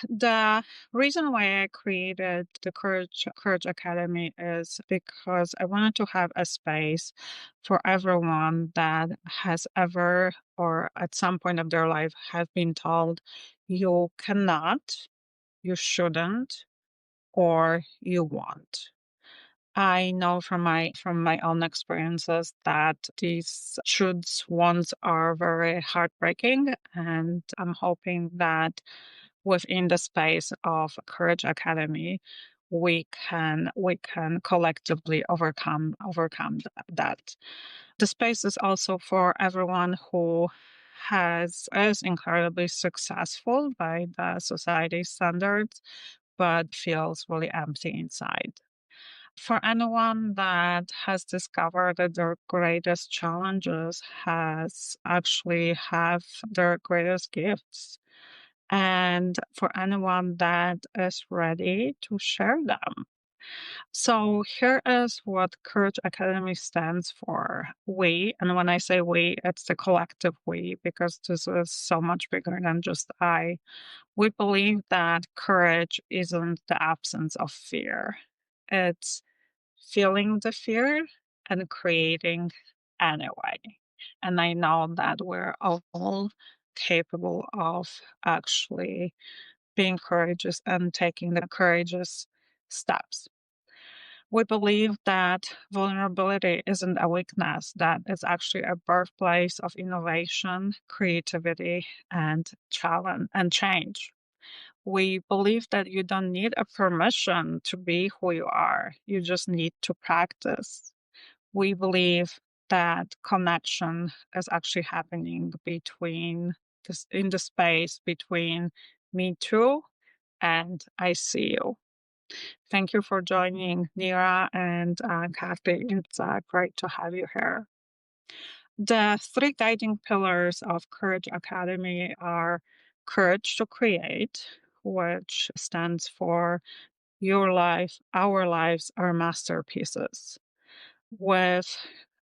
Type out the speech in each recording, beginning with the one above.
The reason why I created the Courage Academy is because I wanted to have a space for everyone that has ever or at some point of their life have been told you cannot, you shouldn't, or you won't. I know from my own experiences that these shoulds, wants are very heartbreaking, and I'm hoping that within the space of Courage Academy, we can collectively overcome that. The space is also for everyone who is incredibly successful by the society standards, but feels really empty inside. For anyone that has discovered that their greatest challenges has actually have their greatest gifts, and for anyone that is ready to share them. So here is what Courage Academy stands for. We, and when I say we, it's the collective we, because this is so much bigger than just I. We believe that courage isn't the absence of fear. It's feeling the fear and creating anyway. And I know that we're all capable of actually being courageous and taking the courageous steps. We believe that vulnerability isn't a weakness, that it's actually a birthplace of innovation, creativity, and challenge and change. We believe that you don't need a permission to be who you are. You just need to practice. We believe that connection is actually happening between this in the space between me too and I see you. Thank you for joining, Nira and Kathy. It's great to have you here. The three guiding pillars of Courage Academy are courage to create, which stands for your life, our lives are masterpieces, with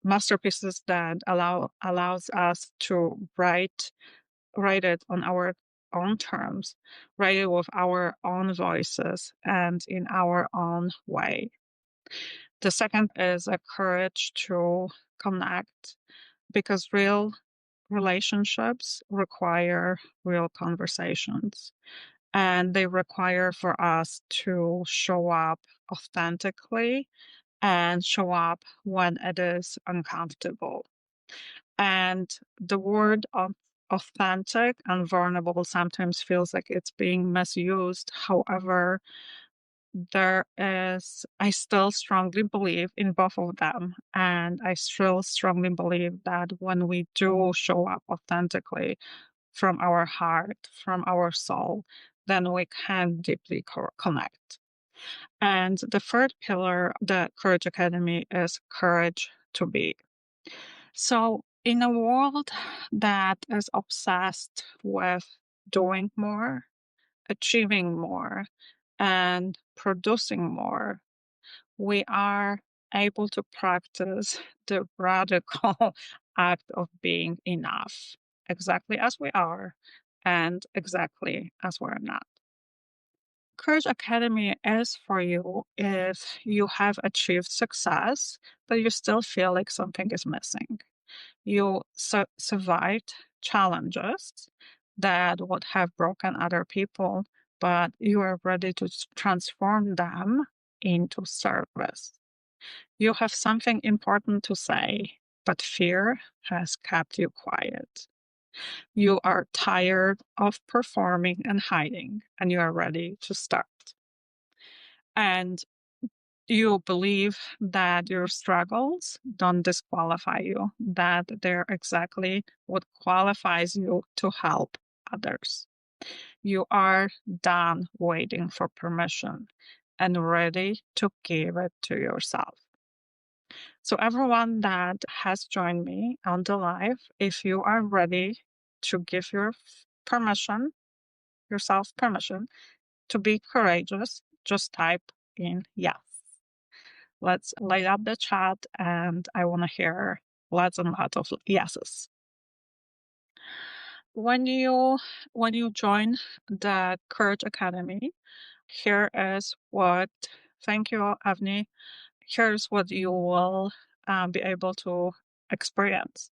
masterpieces that allows us to write it on our own terms, write it with our own voices and in our own way. The second is a courage to connect, because real relationships require real conversations, and they require for us to show up authentically and show up when it is uncomfortable. And the word authentic and vulnerable sometimes feels like it's being misused. However, I still strongly believe in both of them. And I still strongly believe that when we do show up authentically from our heart, from our soul, then we can deeply connect. And the third pillar, the Courage Academy, is courage to be. So, in a world that is obsessed with doing more, achieving more, and producing more, we are able to practice the radical act of being enough, exactly as we are and exactly as we're not. Courage Academy is for you if you have achieved success, but you still feel like something is missing. You survived challenges that would have broken other people, but you are ready to transform them into service. You have something important to say, but fear has kept you quiet. You are tired of performing and hiding, and you are ready to start. And you believe that your struggles don't disqualify you, that they're exactly what qualifies you to help others. You are done waiting for permission and ready to give it to yourself. So, everyone that has joined me on the live, if you are ready to give permission, yourself permission to be courageous, just type in yes. Let's light up the chat, and I want to hear lots and lots of yeses. When you join the Courage Academy, here is what thank you, Avni. Here's what you will be able to experience.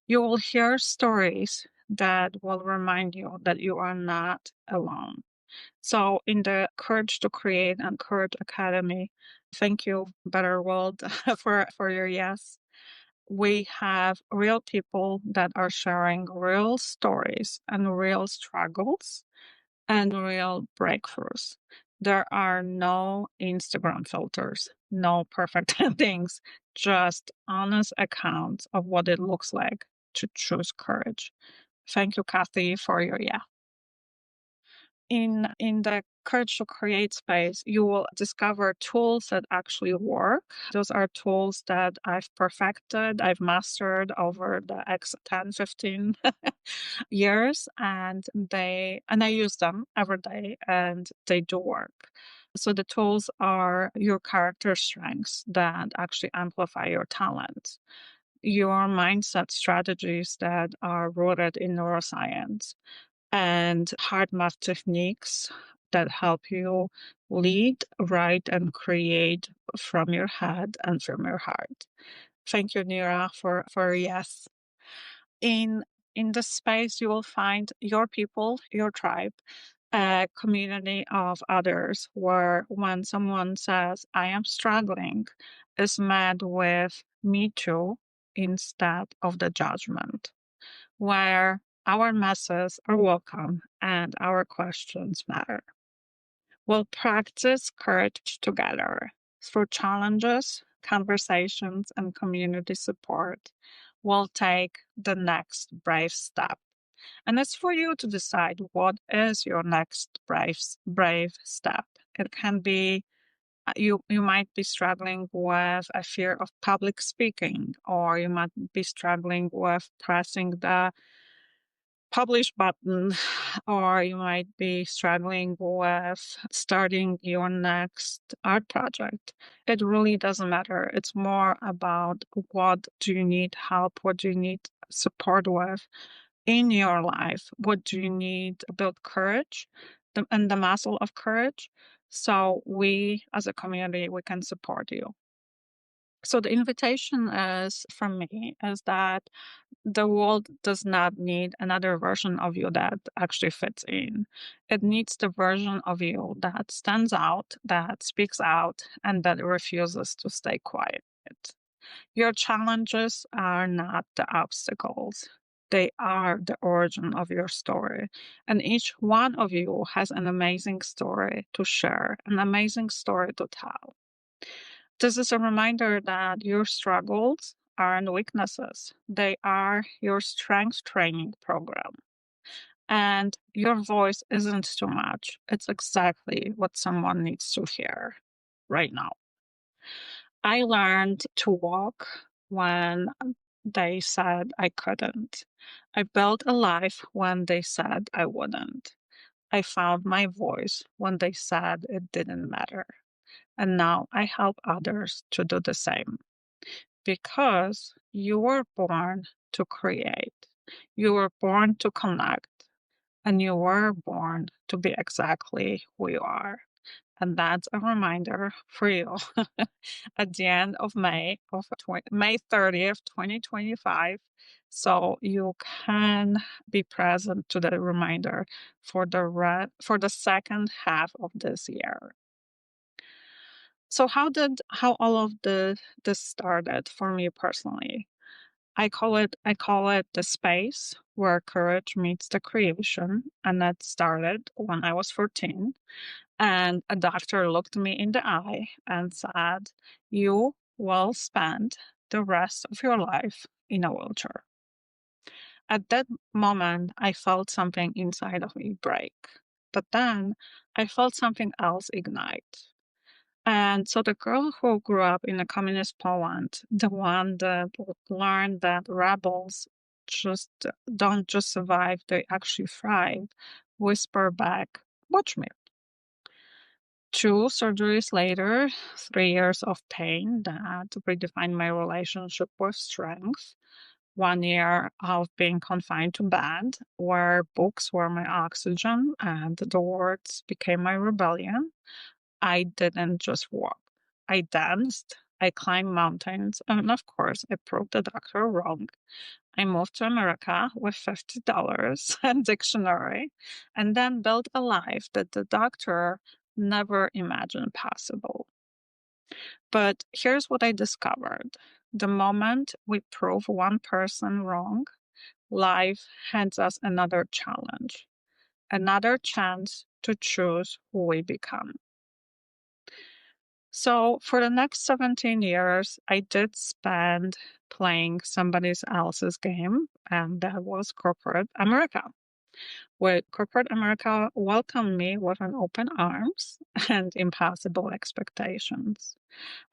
You will hear stories that will remind you that you are not alone. So, in the Courage to Create and Courage Academy, thank you, Better World, for your yes. We have real people that are sharing real stories and real struggles and real breakthroughs. There are no Instagram filters, no perfect endings, just honest accounts of what it looks like to choose courage. Thank you, Kathy, for your yeah. In the Courage to Create space, you will discover tools that actually work. Those are tools that I've perfected, I've mastered over the X 10, 15 years, and I use them every day and they do work. So the tools are your character strengths that actually amplify your talents, your mindset strategies that are rooted in neuroscience, and hard math techniques that help you lead, write, and create from your head and from your heart. Thank you, Nira, for yes. In in this space, you will find your people, your tribe, a community of others where when someone says, I am struggling, is met with me too instead of the judgment, where our messes are welcome and our questions matter. We'll practice courage together through challenges, conversations, and community support. We'll take the next brave step. And it's for you to decide what is your next brave step. It can be you might be struggling with a fear of public speaking, or you might be struggling with pressing the publish button, or you might be struggling with starting your next art project. It really doesn't matter. It's more about what do you need help, what do you need support with in your life, what do you need to build courage and the muscle of courage. So we as a community, we can support you. So the invitation is from me is that the world does not need another version of you that actually fits in. It needs the version of you that stands out, that speaks out, and that refuses to stay quiet. Your challenges are not the obstacles. They are the origin of your story. And each one of you has an amazing story to share, an amazing story to tell. This is a reminder that your struggles aren't weaknesses. They are your strength training program. And your voice isn't too much. It's exactly what someone needs to hear right now. I learned to walk when they said I couldn't. I built a life when they said I wouldn't. I found my voice when they said it didn't matter. And now I help others to do the same. Because you were born to create, you were born to connect, and you were born to be exactly who you are. And that's a reminder for you at the end of May 30th, 2025. So you can be present to the reminder for for the second half of this year. So how all of this started for me personally? I call it the space where courage meets the creation, and that started when I was 14. And a doctor looked me in the eye and said, "You will spend the rest of your life in a wheelchair." At that moment, I felt something inside of me break, but then I felt something else ignite. And so the girl who grew up in a communist Poland, the one that learned that rebels just don't just survive, they actually thrive, whisper back, watch me. 2 surgeries later, 3 years of pain that redefined my relationship with strength. 1 year of being confined to bed, where books were my oxygen and the words became my rebellion. I didn't just walk. I danced, I climbed mountains, and of course, I proved the doctor wrong. I moved to America with $50 and dictionary, and then built a life that the doctor never imagined possible. But here's what I discovered. The moment we prove one person wrong, life hands us another challenge, another chance to choose who we become. So for the next 17 years, I did spend playing somebody else's game, and that was corporate America. Where corporate America welcomed me with an open arms and impossible expectations.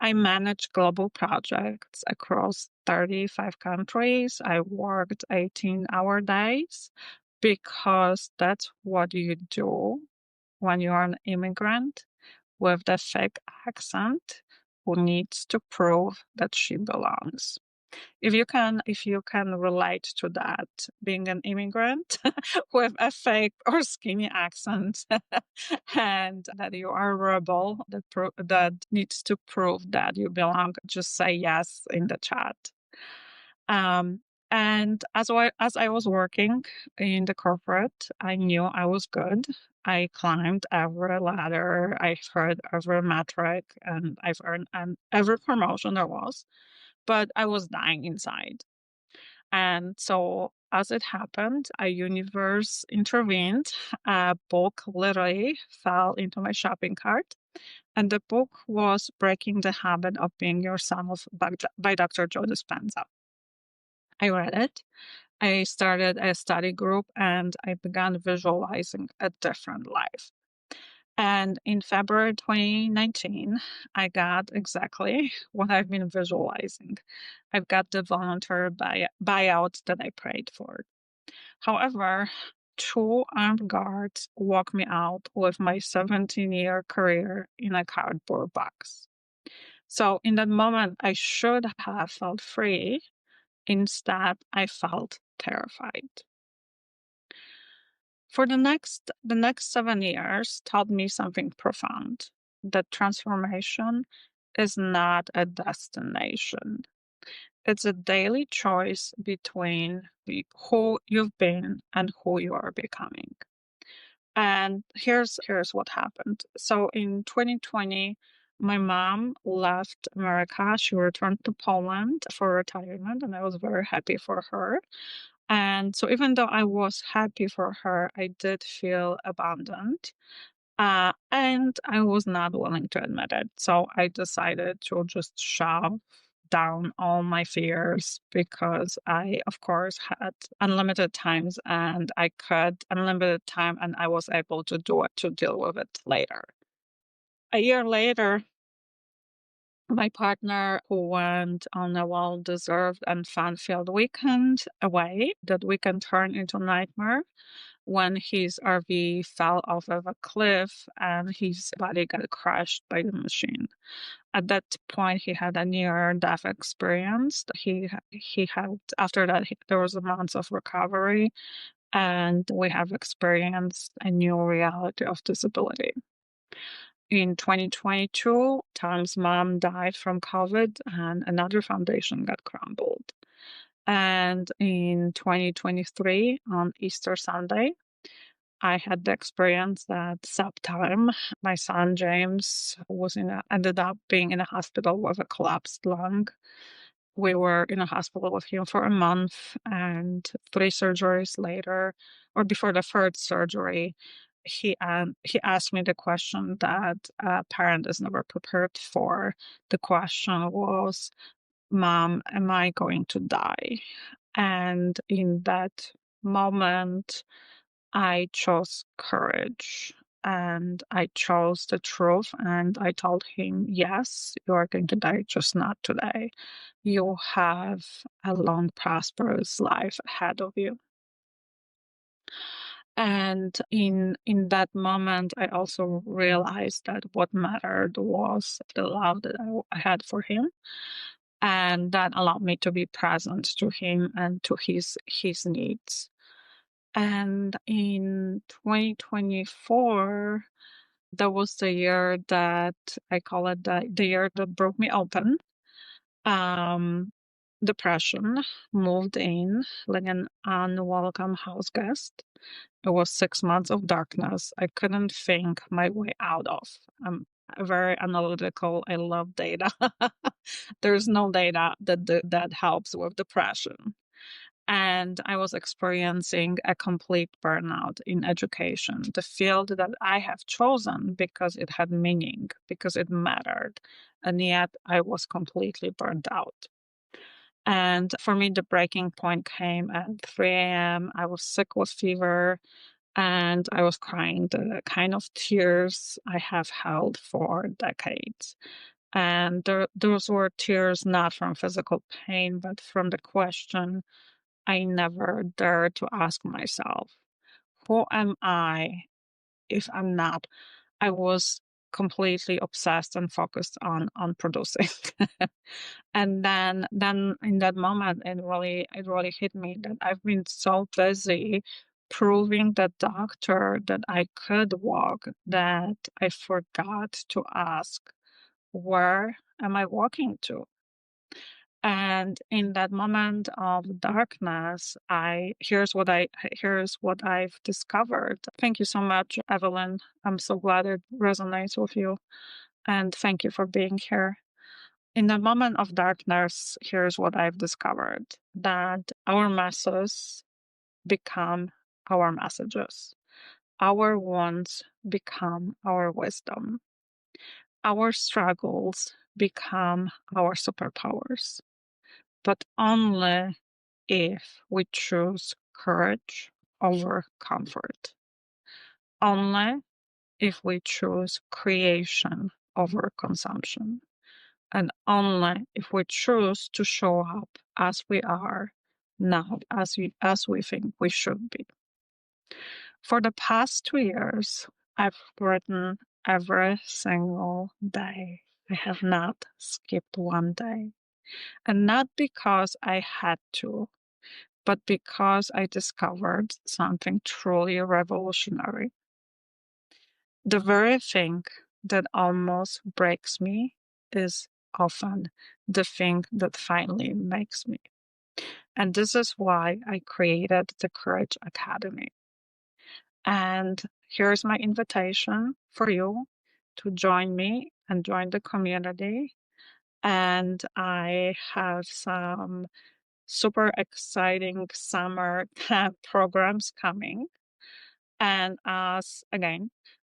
I managed global projects across 35 countries. I worked 18-hour days because that's what you do when you're an immigrant with the fake accent who needs to prove that she belongs. If you can relate to that, being an immigrant with a fake or skinny accent, and that you are a rebel that needs to prove that you belong, just say yes in the chat. Um, and as I was working in the corporate, I knew I was good. I climbed every ladder, I heard every metric, and I've earned every promotion there was, but I was dying inside. And so, as it happened, a universe intervened. A book literally fell into my shopping cart. And the book was Breaking the Habit of Being Yourself by Dr. Joe Dispenza. I read it. I started a study group and I began visualizing a different life. And in February 2019, I got exactly what I've been visualizing. I've got the voluntary buyout that I prayed for. However, two armed guards walked me out with my 17-year career in a cardboard box. So in that moment, I should have felt free. Instead, I felt terrified. For the next 7 years taught me something profound. That transformation is not a destination. It's a daily choice between who you've been and who you are becoming. And here's what happened. So in 2020, my mom left America. She returned to Poland for retirement, and I was very happy for her. And so even though I was happy for her, I did feel abandoned. And I was not willing to admit it. So I decided to just shove down all my fears because I, of course, had unlimited times and I could unlimited time and I was able to do it to deal with it later. A year later, my partner who went on a well-deserved and fun-filled weekend away, that weekend turned into a nightmare when his RV fell off of a cliff and his body got crushed by the machine. At that point, he had a near-death experience. He had after that there was a month of recovery, and we have experienced a new reality of disability. In 2022, Tom's mom died from COVID, and another foundation got crumbled. And in 2023, on Easter Sunday, I had the experience that sometime my son James ended up being in a hospital with a collapsed lung. We were in a hospital with him for a month, and 3 surgeries later, or before the third surgery, he asked me the question that a parent is never prepared for. The question was, "Mom, am I going to die?" And in that moment, I chose courage and I chose the truth. And I told him, yes, you are going to die, just not today. You have a long, prosperous life ahead of you. And in that moment, I also realized that what mattered was the love that I had for him. And that allowed me to be present to him and to his needs. And in 2024, that was the year that I call it the year that broke me open. Um, Depression moved in like an unwelcome house guest. It was 6 months of darkness I couldn't think my way out of. I'm very analytical. I love data. There's no data that helps with depression. And I was experiencing a complete burnout in education, the field that I have chosen because it had meaning, because it mattered. And yet I was completely burned out. And for me, the breaking point came at 3 a.m. I was sick with fever and I was crying the kind of tears I have held for decades. And those were tears not from physical pain, but from the question I never dared to ask myself, who am I if I'm not? I was completely obsessed and focused on producing. And then in that moment it really hit me that I've been so busy proving the doctor that I could walk that I forgot to ask, where am I walking to? And in that moment of darkness, here's what I've discovered. Thank you so much, Evelyn. I'm so glad it resonates with you. And thank you for being here. In the moment of darkness, here's what I've discovered, that our messes become our messages. Our wounds become our wisdom. Our struggles become our superpowers. But only if we choose courage over comfort. Only if we choose creation over consumption. And only if we choose to show up as we are, not as we think we should be. For the past 2 years, I've written every single day. I have not skipped one day. And not because I had to, but because I discovered something truly revolutionary. The very thing that almost breaks me is often the thing that finally makes me. And this is why I created the Courage Academy. And here's my invitation for you to join me and join the community. And I have some super exciting summer camp programs coming. And as again,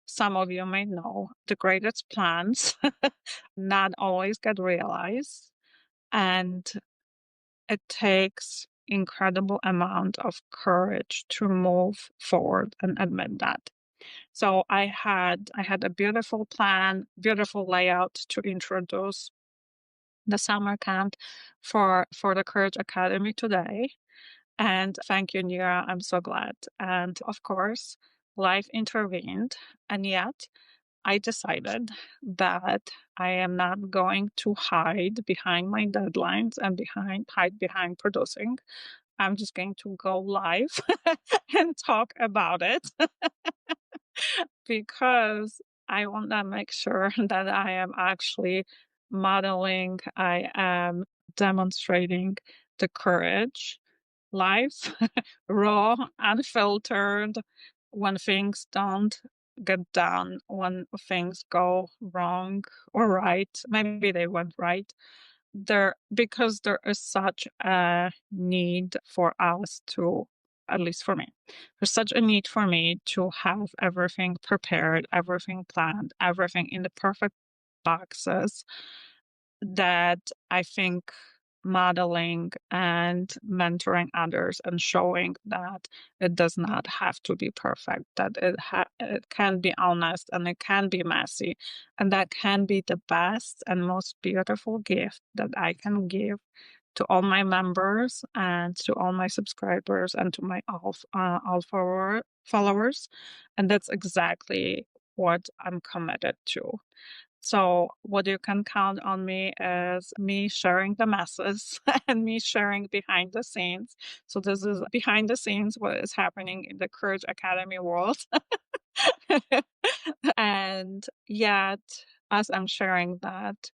some of you may know, the greatest plans not always get realized. And it takes incredible amount of courage to move forward and admit that. So I had a beautiful plan, beautiful layout to introduce the summer camp for the Courage Academy today. And thank you, Nira. I'm so glad. And of course, life intervened. And yet, I decided that I am not going to hide behind my deadlines and hide behind producing. I'm just going to go live and talk about it because I want to make sure that I am actually modeling, I am demonstrating the courage live, raw, unfiltered, when things don't get done, when things go wrong or right. Maybe they went right. Because there is such a need for us to, at least for me, there's such a need for me to have everything prepared, everything planned, everything in the perfect boxes, that I think modeling and mentoring others and showing that it does not have to be perfect, that it can be honest and it can be messy, and that can be the best and most beautiful gift that I can give to all my members and to all my subscribers and to my all followers. And that's exactly what I'm committed to. So what you can count on me is me sharing the messes and me sharing behind the scenes. So this is behind the scenes what is happening in the Courage Academy world. And yet, as I'm sharing that,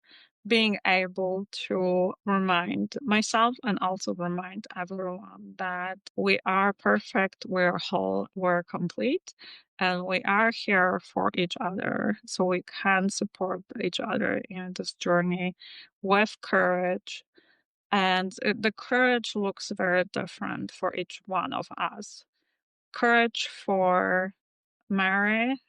being able to remind myself and also remind everyone that we are perfect, we're whole, we're complete, and we are here for each other. So we can support each other in this journey with courage. And the courage looks very different for each one of us. Courage for Mary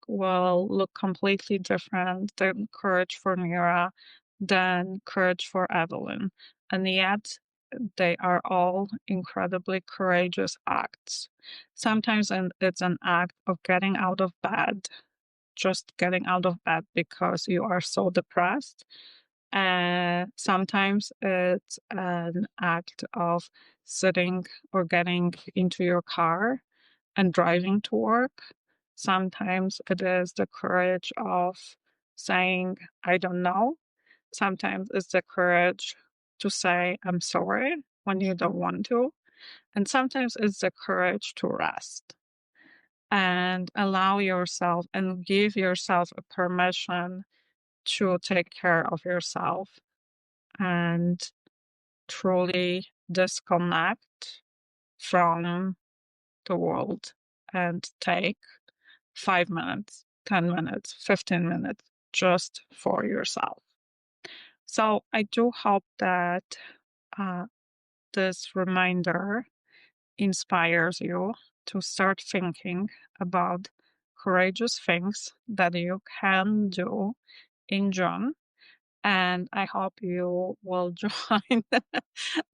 will look completely different than Courage for Mira, than Courage for Evelyn. And yet, they are all incredibly courageous acts. Sometimes it's an act of getting out of bed, just getting out of bed because you are so depressed. And sometimes it's an act of sitting or getting into your car and driving to work. Sometimes it is the courage of saying, I don't know. Sometimes it's the courage to say, I'm sorry when you don't want to. And sometimes it's the courage to rest and allow yourself and give yourself a permission to take care of yourself and truly disconnect from the world and take 5 minutes, 10 minutes, 15 minutes just for yourself. So I do hope that uh, this reminder inspires you to start thinking about courageous things that you can do in June. And I hope you will join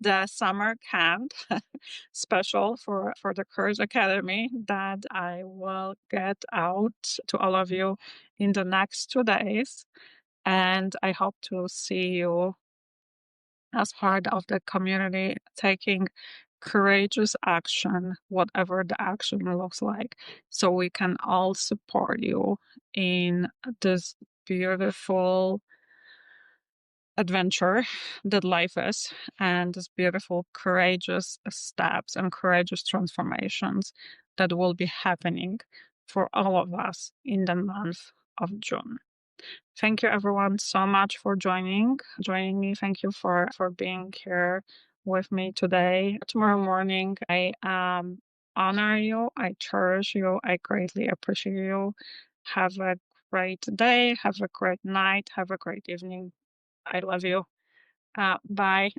the summer camp special for the Courage Academy that I will get out to all of you in the next 2 days. And I hope to see you as part of the community taking courageous action, whatever the action looks like, so we can all support you in this beautiful adventure that life is and these beautiful courageous steps and courageous transformations that will be happening for all of us in the month of June. Thank you everyone so much for joining me. Thank you for being here with me today. Tomorrow morning I honor you, I cherish you, I greatly appreciate you. Have a great day, have a great night, have a great evening. I love you. Bye.